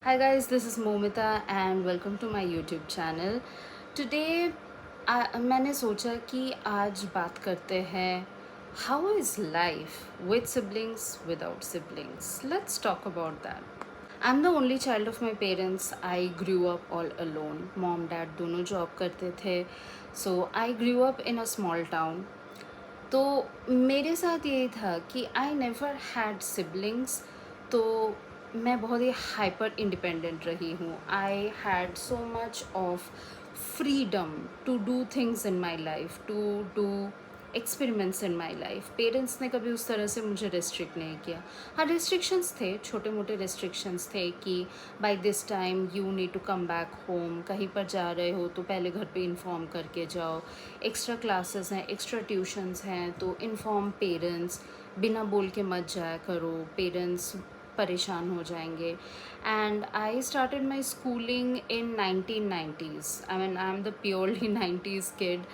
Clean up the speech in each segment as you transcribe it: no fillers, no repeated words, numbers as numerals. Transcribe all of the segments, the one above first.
Hi guys, this is Momita and welcome to my YouTube channel. Today मैंने सोचा कि आज बात करते हैं how is life with siblings without siblings. Let's talk about that. I'm the only child of my parents. I grew up all alone. Mom, dad दोनों job करते थे. So I grew up in a small town. तो मेरे साथ यही था कि आई never had siblings, तो मैं बहुत ही हाइपर इंडिपेंडेंट रही हूँ. I had so much of freedom to do things in my life, to do experiments in my life. Parents ने कभी उस तरह से मुझे रिस्ट्रिक्ट नहीं किया. हाँ, रिस्ट्रिक्शंस थे, छोटे मोटे रिस्ट्रिक्शंस थे कि by this time you need to come back home. कहीं पर जा रहे हो तो पहले घर पे इन्फॉर्म करके जाओ. एक्स्ट्रा क्लासेस हैं, एक्स्ट्रा ट्यूशन्स हैं, तो इन्फॉर्म पेरेंट्स. बिना बोल के मत जाया करो, पेरेंट्स परेशान हो जाएंगे. And I started my schooling in 1990s. I mean I am the purely 90s kid,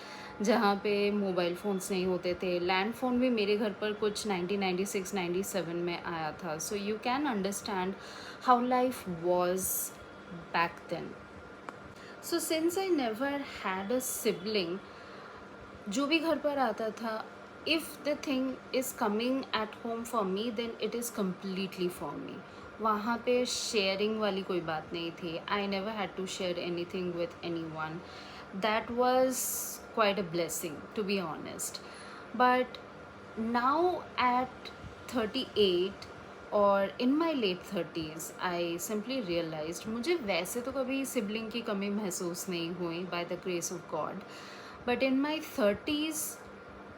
जहाँ पे मोबाइल फ़ोन्स नहीं होते थे. लैंड फ़ोन भी मेरे घर पर कुछ 1996-97 में आया था. So you can understand how life was back then. So since I never had a sibling, जो भी घर पर आता था, if the thing is coming at home for me then it is completely for me. वहाँ पे sharing वाली कोई बात नहीं थी. I never had to share anything with anyone. That was quite a blessing to be honest. But now eight 38 और in my late 30s I simply realise, मुझे वैसे तो कभी सिबलिंग की कमी महसूस नहीं हुई by the grace of God. But in my 30s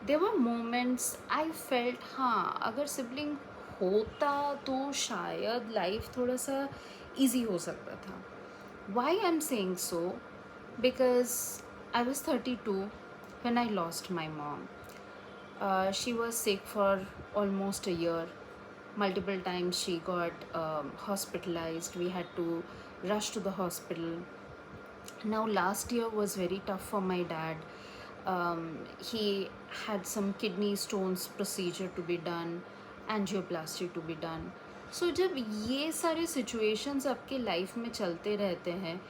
there were moments I felt, हाँ, अगर सिबलिंग होता तो शायद लाइफ थोड़ा सा ईजी हो सकता था. Why I am saying so? Because I was 32 when I lost my mom. She was sick for almost a year. Multiple times she got hospitalized. We had to rush to the hospital. Now, last year was very tough for my dad. He had some kidney stones procedure to be done, angioplasty to be done. So जब ये सारे situations आपके life में चलते रहते हैं,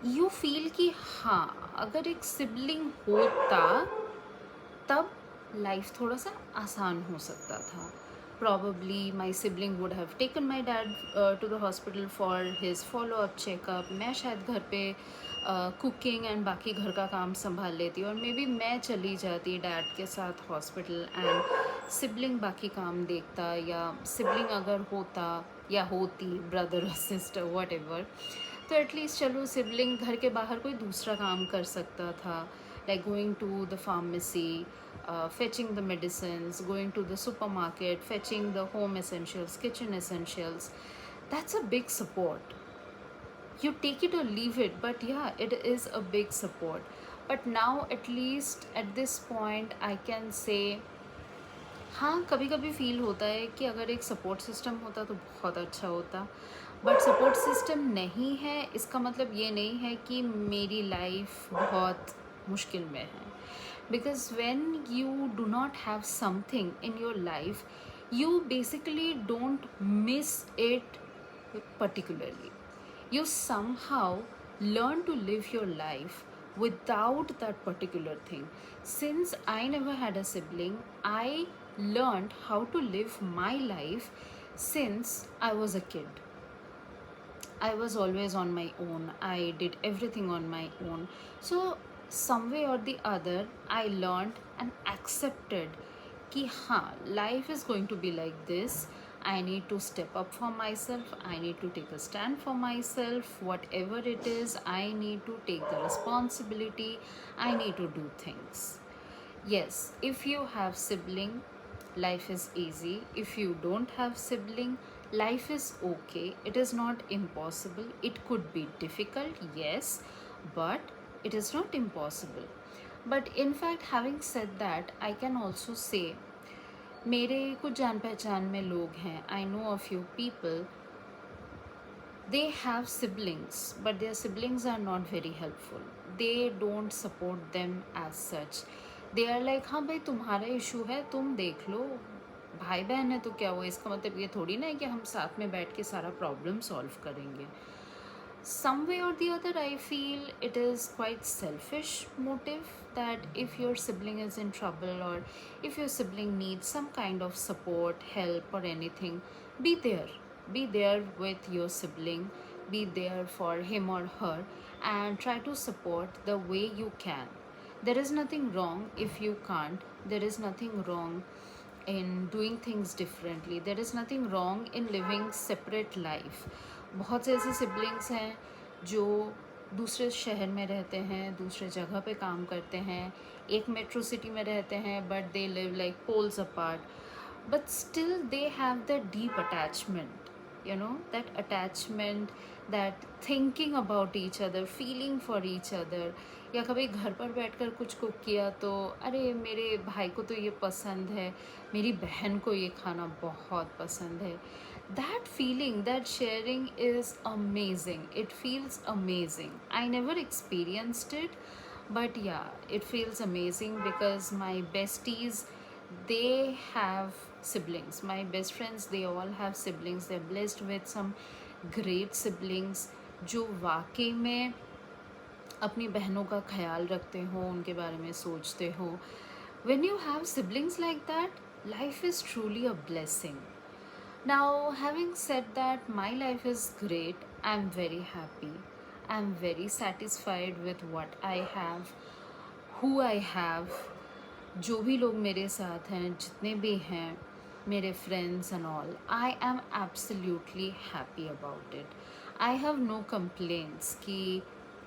you feel कि हाँ, अगर एक सिबलिंग होता तब लाइफ थोड़ा सा आसान हो सकता था. Probably my sibling would have taken my dad to the hospital for his follow up checkup. मैं शायद घर पे कुकिंग एंड बाकी घर का काम संभाल लेती, और मे बी मैं चली जाती डैड के साथ हॉस्पिटल एंड सिबलिंग बाकी काम देखता. या सिबलिंग अगर होता या होती, ब्रदर और सिस्टर वट एवर, तो एटलीस्ट चलो सिबलिंग घर के बाहर कोई दूसरा काम कर सकता था. Like going to the pharmacy, fetching the medicines, going to the supermarket, fetching the home essentials, kitchen essentials. That's a big support. You take it or leave it, but yeah, it is a big support. But now, at least at this point, I can say, हाँ, कभी कभी feel होता है कि अगर एक support system होता तो बहुत अच्छा होता. बट सपोर्ट सिस्टम नहीं है, इसका मतलब ये नहीं है कि मेरी लाइफ बहुत मुश्किल में है. Because when you do not have something in your life, you basically don't miss it particularly. You somehow learn to live your life without that particular thing. Since I never had a sibling, I learned how to live my life since I was a kid. I was always on my own. I did everything on my own. So, some way or the other, I learned and accepted कि हाँ, life is going to be like this. I need to step up for myself. I need to take a stand for myself. Whatever it is, I need to take the responsibility. I need to do things. Yes, if you have sibling, life is easy. If you don't have sibling, life is okay. It is not impossible. It could be difficult, yes, but it is not impossible. But in fact, having said that, I can also say मेरे कुछ जान पहचान में लोग हैं. I know a few people, they have siblings, but their siblings are not very helpful. They don't support them as such. They are like, हाँ भाई, तुम्हारा इशू है, तुम देख लो, भाई बहन है तो क्या हुआ, इसका मतलब ये थोड़ी ना है कि हम साथ में बैठ के सारा प्रॉब्लम सॉल्व करेंगे. Some way or the other, I feel it is quite selfish motive that if your sibling is in trouble or if your sibling needs some kind of support, help, or anything, be there. Be there with your sibling, be there for him or her, and try to support the way you can. There is nothing wrong if you can't, there is nothing wrong in doing things differently. There is nothing wrong in living separate life. बहुत से ऐसे siblings हैं जो दूसरे शहर में रहते हैं, दूसरे जगह पे काम करते हैं, एक मेट्रो सिटी में रहते हैं, but they live like poles apart, but still they have that deep attachment, you know, that attachment, that thinking about each other, feeling for each other. या कभी घर पर बैठकर कुछ कुक किया तो अरे मेरे भाई को तो ये पसंद है, मेरी बहन को ये खाना बहुत पसंद है. That feeling, that sharing is amazing. It feels amazing. I never experienced it, but yeah, it feels amazing because my besties, they have siblings. My best friends, they all have siblings. They're blessed with some great siblings जो वाकई में अपनी बहनों का ख्याल रखते हो, उनके बारे में सोचते हो. When you have siblings like that, life is truly a blessing. Now, having said that, my life is great. I'm very happy. I'm very satisfied with what I have, who I have, जो भी लोग मेरे साथ हैं, जितने भी हैं, मेरे friends and all. I am absolutely happy about it. I have no complaints कि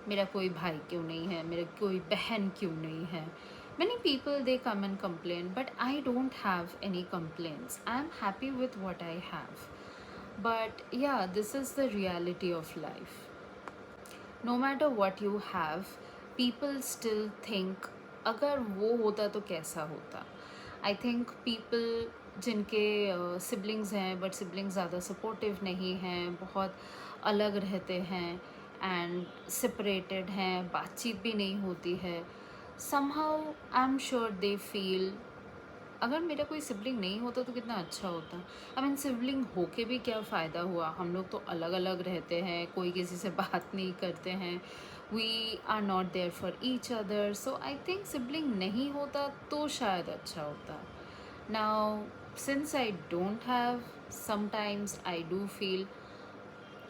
मेरा कोई भाई क्यों नहीं है, मेरा कोई बहन क्यों नहीं है. Many people they come and complain, but I don't have any complaints. I am happy with what I have. But yeah, this is the reality of life. No matter what you have, people still think अगर वो होता तो कैसा होता. I think people जिनके siblings हैं but siblings ज़्यादा supportive नहीं हैं, बहुत अलग रहते हैं एंड सेपरेटेड हैं, बातचीत भी नहीं होती है, somehow I'm sure they feel अगर मेरा कोई सिबलिंग नहीं होता तो कितना अच्छा होता. आई मीन सिबलिंग होके भी क्या फ़ायदा हुआ, हम लोग तो अलग अलग रहते हैं, कोई किसी से बात नहीं करते हैं, we are not there for each other. So I think sibling नहीं होता तो शायद अच्छा होता. Now since I don't have, sometimes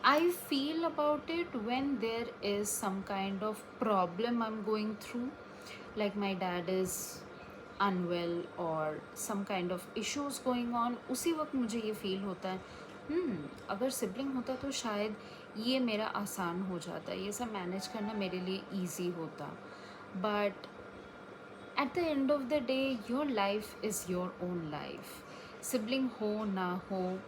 I feel about it when there is some kind of problem I'm going through, like my dad is unwell or some kind of issues going on. उसी वक्त मुझे ये feel होता है अगर sibling होता तो शायद ये मेरा आसान हो जाता, ये सब मैनेज करना मेरे लिए ईजी होता. But at the end of the day your life is your own life. Sibling हो ना हो,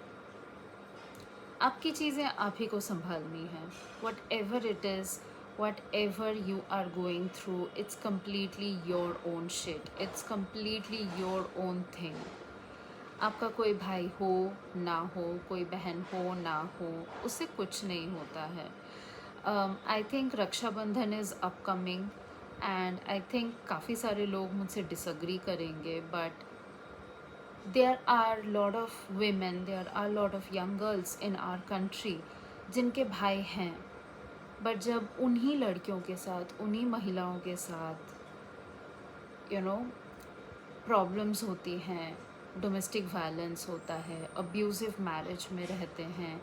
आपकी चीज़ें आप ही को संभालनी है. Whatever it is, whatever you are going through, it's completely your own shit, it's completely your own thing. आपका कोई भाई हो ना हो, कोई बहन हो ना हो, उससे कुछ नहीं होता है. I think Rakshabandhan is upcoming and I think काफ़ी सारे लोग मुझसे डिसअग्री करेंगे, but there are lot of women, there are lot of young girls in our country जिनके भाई हैं, बट जब उन्हीं लड़कियों के साथ, उन्हीं महिलाओं के साथ प्रॉब्लम्स होती हैं, डोमेस्टिक वायलेंस होता है, अब्यूज़िव मैरिज में रहते हैं,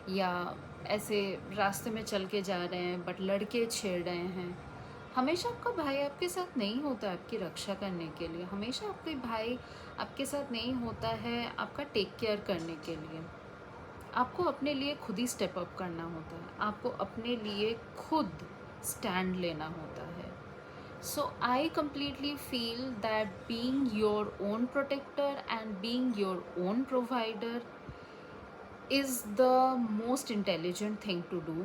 या ऐसे रास्ते में चल के जा रहे हैं बट लड़के छेड़ रहे हैं, हमेशा आपका भाई आपके साथ नहीं होता है आपकी रक्षा करने के लिए. हमेशा आपके भाई आपके साथ नहीं होता है आपका टेक केयर करने के लिए. आपको अपने लिए खुद ही स्टेप अप करना होता है, आपको अपने लिए खुद स्टैंड लेना होता है. सो आई completely feel that being your own protector and being your own provider is the most intelligent thing to do,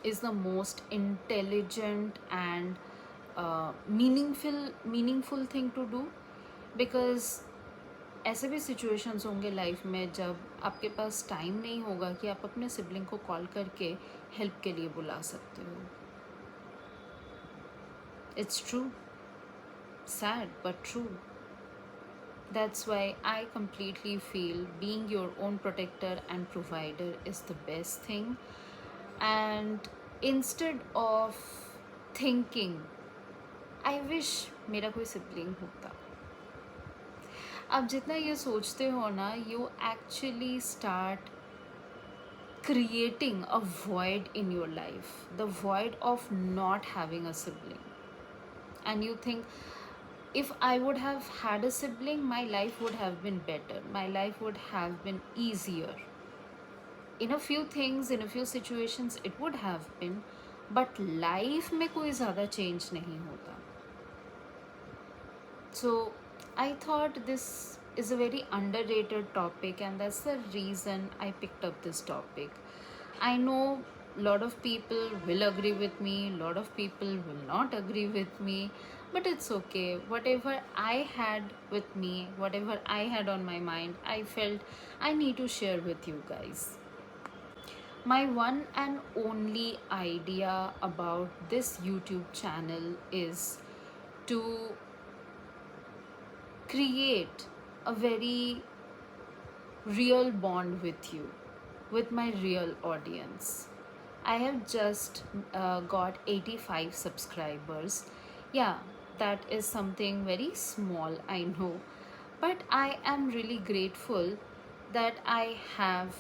is the most intelligent and meaningful thing to do. because ऐसे भी सिचुएशंस होंगे life में जब आपके पास time नहीं होगा कि आप अपने सिबलिंग को कॉल करके हेल्प के लिए बुला सकते हो. It's true, sad but true. That's why I completely feel being your own protector and provider is the best thing. And instead of thinking, I wish मेरा कोई सिबलिंग होता, आप जितना ये सोचते हो ना, you actually start creating a void in your life, the void of not having a sibling. And you think, if I would have had a sibling, my life would have been better, my life would have been easier. In a few things, in a few situations, it would have been, but life में कोई ज़्यादा change नहीं होता. So I thought this is a very underrated topic, and that's the reason I picked up this topic. I know a lot of people will agree with me, a lot of people will not agree with me, but it's okay. Whatever I had with me, whatever I had on my mind, I felt I need to share with you guys. My one and only idea about this YouTube channel is to create a very real bond with you, with my real audience. I have just got 85 subscribers. Yeah, that is something very small, I know. But I am really grateful that I have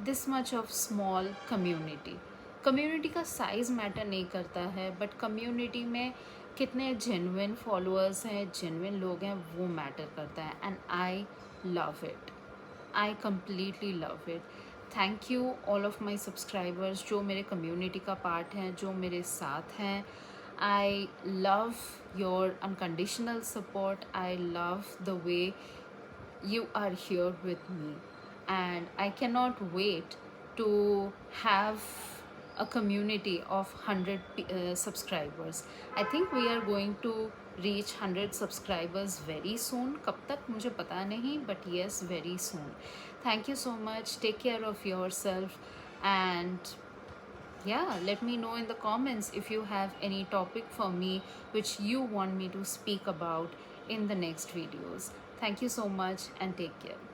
this much of small community. Community का size matter नहीं करता है, but community में कितने genuine followers हैं, genuine लोग हैं, वो मैटर करता है. And I love it, I completely love it. Thank you all of my subscribers जो मेरे कम्युनिटी का पार्ट हैं, जो मेरे साथ हैं. I love your unconditional support. I love the way you are here with me, and I cannot wait to have a community of 100 subscribers. I think we are going to reach 100 subscribers very soon. कब तक मुझे पता नहीं, but yes, very soon. Thank you so much. Take care of yourself, and yeah, let me know in the comments if you have any topic for me which you want me to speak about in the next videos. Thank you so much and take care.